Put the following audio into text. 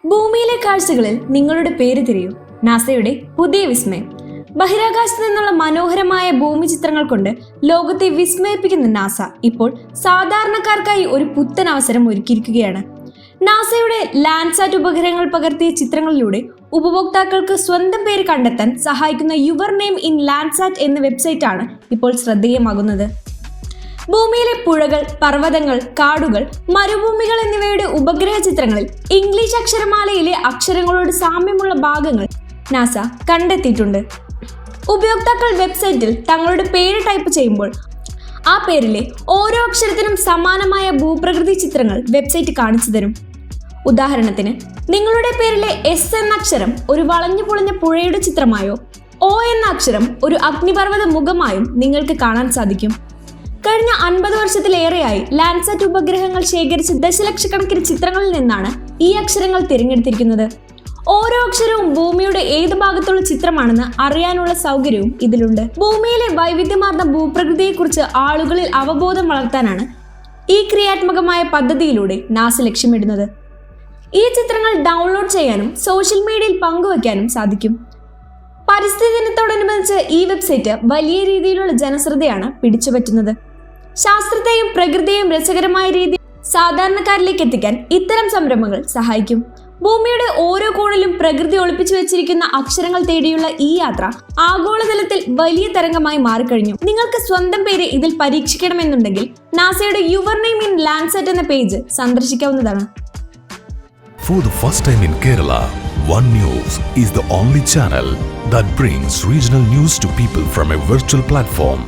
ഭൂമിയിലെ കാഴ്ചകളിൽ നിങ്ങളുടെ പേര് തിരയൂ. നാസയുടെ പുതിയ വിസ്മയം. ബഹിരാകാശത്ത് നിന്നുള്ള മനോഹരമായ ഭൂമി ചിത്രങ്ങൾ കൊണ്ട് ലോകത്തെ വിസ്മയിപ്പിക്കുന്ന നാസ ഇപ്പോൾ സാധാരണക്കാർക്കായി ഒരു പുത്തൻ അവസരം ഒരുക്കിയിരിക്കുകയാണ്. നാസയുടെ ലാൻഡ്സാറ്റ് ഉപഗ്രഹങ്ങൾ പകർത്തിയ ചിത്രങ്ങളിലൂടെ ഉപഭോക്താക്കൾക്ക് സ്വന്തം പേര് കണ്ടെത്താൻ സഹായിക്കുന്ന യുവർ നെയിം ഇൻ ലാൻഡ്സാറ്റ് എന്ന വെബ്സൈറ്റാണ് ഇപ്പോൾ ശ്രദ്ധേയമാകുന്നത്. ഭൂമിയിലെ പുഴകൾ, പർവ്വതങ്ങൾ, കാടുകൾ, മരുഭൂമികൾ എന്നിവയുടെ ഉപഗ്രഹ ചിത്രങ്ങളിൽ ഇംഗ്ലീഷ് അക്ഷരമാലയിലെ അക്ഷരങ്ങളോട് സാമ്യമുള്ള ഭാഗങ്ങൾ നാസ കണ്ടെത്തിയിട്ടുണ്ട്. ഉപയോക്താക്കൾ വെബ്സൈറ്റിൽ തങ്ങളുടെ പേര് ടൈപ്പ് ചെയ്യുമ്പോൾ ആ പേരിലെ ഓരോ അക്ഷരത്തിനും സമാനമായ ഭൂപ്രകൃതി ചിത്രങ്ങൾ വെബ്സൈറ്റ് കാണിച്ചു തരും. ഉദാഹരണത്തിന്, നിങ്ങളുടെ പേരിലെ എസ് എന്ന അക്ഷരം ഒരു വളഞ്ഞു പൊളിഞ്ഞ പുഴയുടെ ചിത്രമായോ ഒ എന്ന അക്ഷരം ഒരു അഗ്നിപർവ്വത മുഖമായും നിങ്ങൾക്ക് കാണാൻ സാധിക്കും. കഴിഞ്ഞ 50 വർഷത്തിലേറെയായി ലാൻഡ്സാറ്റ് ഉപഗ്രഹങ്ങൾ ശേഖരിച്ച ദശലക്ഷക്കണക്കിന് ചിത്രങ്ങളിൽ നിന്നാണ് ഈ അക്ഷരങ്ങൾ തിരഞ്ഞെടുത്തിരിക്കുന്നത്. ഓരോ അക്ഷരവും ഭൂമിയുടെ ഏത് ഭാഗത്തുള്ള ചിത്രമാണെന്ന് അറിയാനുള്ള സൗകര്യവും ഇതിലുണ്ട്. ഭൂമിയിലെ വൈവിധ്യമാർന്ന ഭൂപ്രകൃതിയെക്കുറിച്ച് ആളുകളിൽ അവബോധം വളർത്താനാണ് ഈ ക്രിയാത്മകമായ പദ്ധതിയിലൂടെ നാസ ലക്ഷ്യമിടുന്നത്. ഈ ചിത്രങ്ങൾ ഡൗൺലോഡ് ചെയ്യാനും സോഷ്യൽ മീഡിയയിൽ പങ്കുവയ്ക്കാനും സാധിക്കും. പരിസ്ഥിതി ദിനത്തോടനുബന്ധിച്ച് ഈ വെബ്സൈറ്റ് വലിയ രീതിയിലുള്ള ജനശ്രദ്ധയാണ് പിടിച്ചുപറ്റുന്നത്. ശാസ്ത്രത്തെയും പ്രകൃതിയെയും രസകരമായ രീതിയിൽ സാധാരണക്കാരിലേക്ക് എത്തിക്കാൻ ഇത്തരം സംരംഭങ്ങൾ സഹായിക്കും. ഭൂമിയുടെ ഓരോ കോണിലും പ്രകൃതി ഒളിപ്പിച്ചു വെച്ചിരിക്കുന്ന അക്ഷരങ്ങൾ തേടിയുള്ള ഈ യാത്ര ആഗോളതലത്തിൽ വലിയ തരംഗമായി മാറിക്കഴിഞ്ഞു. നിങ്ങൾക്ക് സ്വന്തം പേര് ഇതിൽ പരീക്ഷിക്കണമെന്നുണ്ടെങ്കിൽ നാസയുടെ യുവർ നെയിം ഇൻ ലാൻഡ്സാറ്റ് എന്ന page സന്ദർശിക്കാവുന്നതാണ്. For the first time in Kerala, One News is the only channel that brings regional news to people from a virtual platform.